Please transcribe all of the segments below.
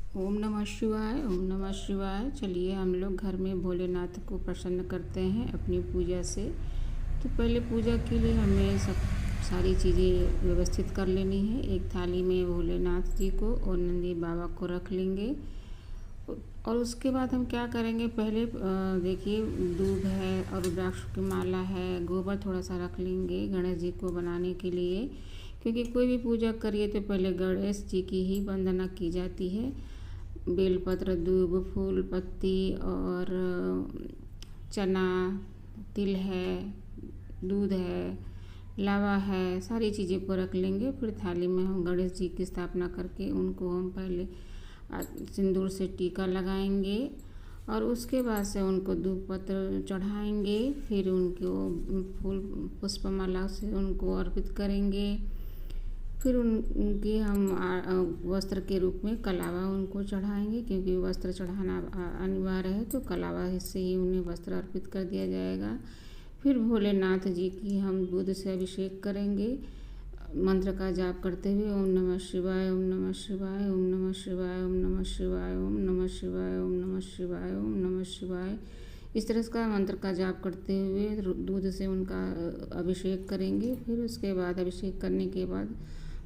ओम नमः शिवाय। ओम नमः शिवाय। चलिए हम लोग घर में भोलेनाथ को प्रसन्न करते हैं अपनी पूजा से। तो पहले पूजा के लिए हमें सारी चीज़ें व्यवस्थित कर लेनी है। एक थाली में भोलेनाथ जी को और नंदी बाबा को रख लेंगे। और उसके बाद हम क्या करेंगे, पहले देखिए दूब है और रुद्राक्ष की माला है, गोबर थोड़ा सा रख लेंगे गणेश जी को बनाने के लिए। क्योंकि कोई भी पूजा करिए तो पहले गणेश जी की ही वंदना की जाती है। बेलपत्र, दूब, फूल, पत्ती और चना, तिल है, दूध है, लावा है, सारी चीज़ें को रख लेंगे। फिर थाली में हम गणेश जी की स्थापना करके उनको हम पहले सिंदूर से टीका लगाएंगे और उसके बाद से उनको धूप पत्र चढ़ाएंगे। फिर उनको फूल पुष्पमाला से उनको अर्पित करेंगे। फिर उनकी हम वस्त्र के रूप में कलावा उनको चढ़ाएंगे, क्योंकि वस्त्र चढ़ाना अनिवार्य है, तो कलावा से ही उन्हें वस्त्र अर्पित कर दिया जाएगा। फिर भोलेनाथ जी की हम दूध से अभिषेक करेंगे मंत्र का जाप करते हुए। ओम नमः शिवाय, ओम नमः शिवाय, ओम नमः शिवाय, ओम नमः शिवाय, ओम नमः शिवाय, ओम नमः शिवाय, ओम नमः शिवाय। इस तरह का मंत्र का जाप करते हुए दूध से उनका अभिषेक करेंगे। फिर उसके बाद अभिषेक करने के बाद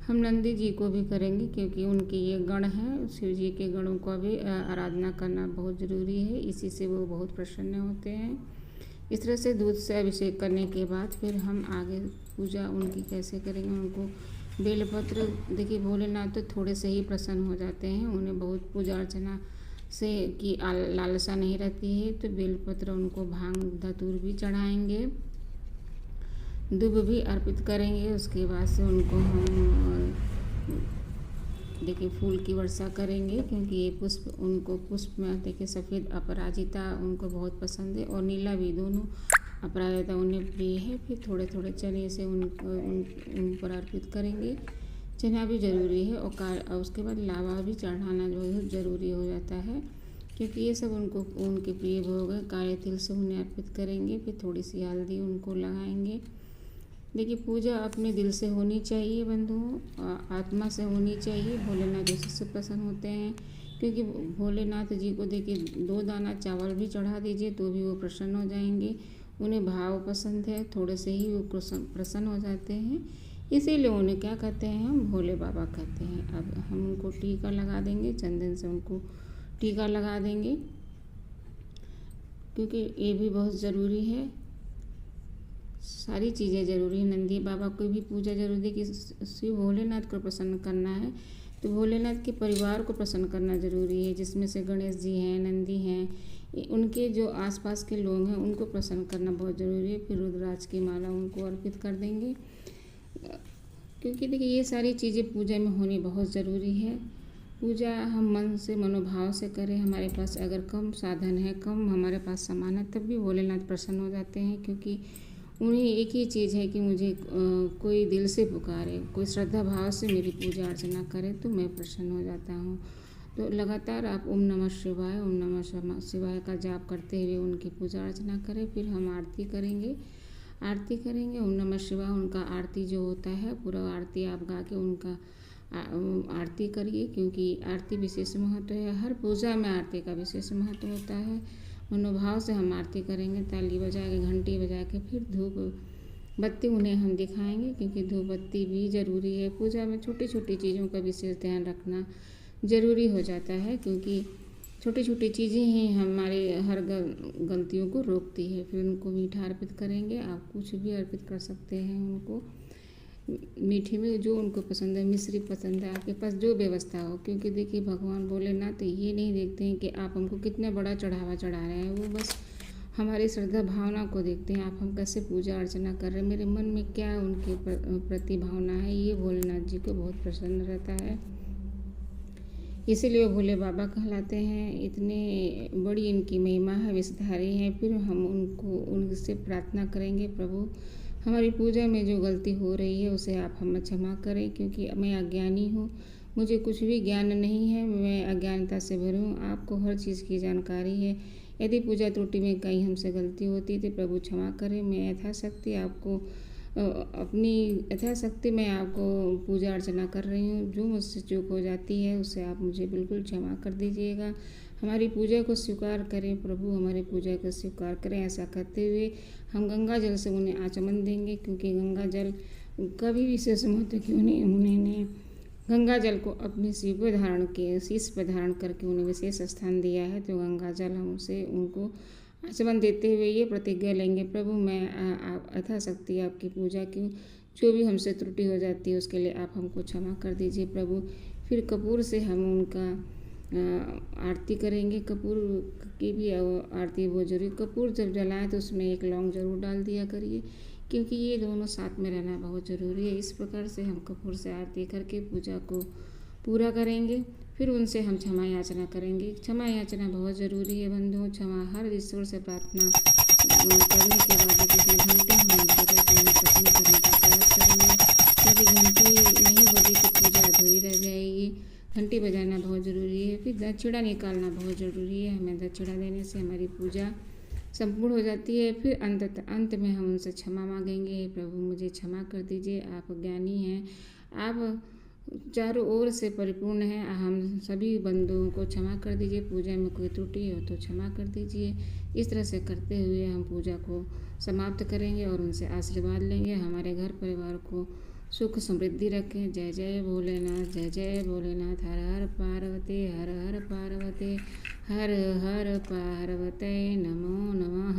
हम नंदी जी को भी करेंगे, क्योंकि उनके ये गण हैं। शिव जी के गणों का भी आराधना करना बहुत ज़रूरी है, इसी से वो बहुत प्रसन्न होते हैं। इस तरह से दूध से अभिषेक करने के बाद फिर हम आगे पूजा उनकी कैसे करेंगे। उनको बेलपत्र, देखिए भोलेनाथ तो थोड़े से ही प्रसन्न हो जाते हैं, उन्हें बहुत पूजा अर्चना से की लालसा नहीं रहती है। तो बेलपत्र उनको भांग धतूर भी चढ़ाएंगे, दूब भी अर्पित करेंगे। उसके बाद से उनको हम देखिए फूल की वर्षा करेंगे, क्योंकि ये पुष्प उनको पुष्प में देखिए सफ़ेद अपराजिता उनको बहुत पसंद है और नीला भी, दोनों अपराजिता उन्हें प्रिय है। फिर थोड़े थोड़े चने से उन पर अर्पित करेंगे। चना भी ज़रूरी है और उसके बाद लावा भी चढ़ाना बहुत ज़रूरी हो जाता है, क्योंकि ये सब उनको उनके प्रिय भोग है। काले तिल से उन्हें अर्पित करेंगे। फिर थोड़ी सी हल्दी उनको लगाएंगे। देखिए पूजा अपने दिल से होनी चाहिए बंधुओं, आत्मा से होनी चाहिए। भोलेनाथ जी से प्रसन्न होते हैं, क्योंकि भोलेनाथ जी को देखिए 2 दाना चावल भी चढ़ा दीजिए तो भी वो प्रसन्न हो जाएंगे। उन्हें भाव पसंद है, थोड़े से ही वो प्रसन्न हो जाते हैं। इसीलिए उन्हें क्या कहते हैं, हम भोले बाबा कहते हैं। अब हम उनको टीका लगा देंगे, चंदन से उनको टीका लगा देंगे, क्योंकि ये भी बहुत ज़रूरी है। सारी चीज़ें ज़रूरी है। नंदी बाबा की भी पूजा जरूरी है कि शिव भोलेनाथ को प्रसन्न करना है, तो भोलेनाथ के परिवार को प्रसन्न करना ज़रूरी है, जिसमें से गणेश जी हैं, नंदी हैं, उनके जो आसपास के लोग हैं उनको प्रसन्न करना बहुत ज़रूरी है। फिर रुद्राक्ष की माला उनको अर्पित कर देंगे, क्योंकि देखिए ये सारी चीज़ें पूजा में होनी बहुत ज़रूरी है। पूजा हम मन से मनोभाव से करें। हमारे पास अगर कम साधन है, कम हमारे पास सामान है, तब भी भोलेनाथ प्रसन्न हो जाते हैं, क्योंकि उन्हें एक ही चीज़ है कि मुझे कोई दिल से पुकारे, कोई श्रद्धा भाव से मेरी पूजा अर्चना करे तो मैं प्रसन्न हो जाता हूँ। तो लगातार आप ओम नमः शिवाय, ओम नमः शिवाय का जाप करते हुए उनकी पूजा अर्चना करें। फिर हम आरती करेंगे। ओम नमः शिवाय उनका आरती जो होता है, पूरा आरती आप गा के उनका आरती करिए, क्योंकि आरती विशेष महत्व है। हर पूजा में आरती का विशेष महत्व होता है। मनोभाव से हम आरती करेंगे, ताली बजा के, घंटी बजा के। फिर धूप बत्ती उन्हें हम दिखाएंगे, क्योंकि धूप बत्ती भी ज़रूरी है। पूजा में छोटी छोटी चीज़ों का विशेष ध्यान रखना ज़रूरी हो जाता है, क्योंकि छोटी छोटी चीज़ें ही हमारे हर गलतियों को रोकती है। फिर उनको मीठा अर्पित करेंगे। आप कुछ भी अर्पित कर सकते हैं उनको, मीठे में जो उनको पसंद है, मिश्री पसंद है, आपके पास जो व्यवस्था हो। क्योंकि देखिए भगवान भोलेनाथ ये नहीं देखते हैं कि आप हमको कितना बड़ा चढ़ावा चढ़ा रहे हैं, वो बस हमारी श्रद्धा भावना को देखते हैं। आप हम कैसे पूजा अर्चना कर रहे हैं, मेरे मन में क्या उनके प्रति भावना है, ये भोलेनाथ जी को बहुत प्रसन्न रहता है। इसीलिए वो भोले बाबा कहलाते हैं। इतने बड़ी इनकी महिमा है, विषधारी है। फिर हम उनसे प्रार्थना करेंगे, प्रभु हमारी पूजा में जो गलती हो रही है उसे आप हमें क्षमा करें, क्योंकि मैं अज्ञानी हूँ, मुझे कुछ भी ज्ञान नहीं है, मैं अज्ञानता से भरी हूँ। आपको हर चीज़ की जानकारी है। यदि पूजा त्रुटि में कहीं हमसे गलती होती तो प्रभु क्षमा करें। मैं यथाशक्ति आपको अपनी यथाशक्ति मैं आपको पूजा अर्चना कर रही हूँ। जो मुझसे चूक हो जाती है उसे आप मुझे बिल्कुल क्षमा कर दीजिएगा। हमारी पूजा को स्वीकार करें प्रभु, हमारी पूजा को स्वीकार करें। ऐसा करते हुए हम गंगा जल से उन्हें आचमन देंगे, क्योंकि गंगा जल कभी विशेष महत्व की उन्होंने गंगा जल को अपने शीश पर धारण करके उन्हें विशेष स्थान दिया है। तो गंगा जल हम उसे उनको आचमन देते हुए ये प्रतिज्ञा लेंगे, प्रभु मैं यथाशक्ति आपकी पूजा की जो भी हमसे त्रुटि हो जाती है उसके लिए आप हमको क्षमा कर दीजिए प्रभु। फिर कपूर से हम उनका आरती करेंगे। कपूर की भी आरती बहुत जरूरी। कपूर जब जलाएं तो उसमें एक लौंग जरूर डाल दिया करिए, क्योंकि ये दोनों साथ में रहना बहुत ज़रूरी है। इस प्रकार से हम कपूर से आरती करके पूजा को पूरा करेंगे। फिर उनसे हम क्षमा याचना करेंगे। क्षमा याचना बहुत ज़रूरी है बंधुओं। क्षमा हर ईश्वर से प्रार्थना करने के बाद किसी घंटे हम पूजा करने पसंद करने का प्रयास करेंगे, क्योंकि घंटी नहीं बजी तो पूजा अधूरी रह जाएगी। घंटी बजाना बहुत ज़रूरी है। फिर दक्षिणा निकालना बहुत ज़रूरी है। हमें दक्षिणा देने से हमारी पूजा संपूर्ण हो जाती है। फिर अंत में हम उनसे क्षमा मांगेंगे, प्रभु मुझे क्षमा कर दीजिए, आप ज्ञानी हैं, आप चारों ओर से परिपूर्ण हैं, हम सभी बंधुओं को क्षमा कर दीजिए। पूजा में कोई त्रुटि हो तो क्षमा कर दीजिए। इस तरह से करते हुए हम पूजा को समाप्त करेंगे और उनसे आशीर्वाद लेंगे। हमारे घर परिवार को सुख समृद्धि रखें। जय जय भोलेनाथ, जय जय भोलेनाथ। हर हर पार्वती, हर हर पार्वती, हर हर पार्वती, नमो नमः।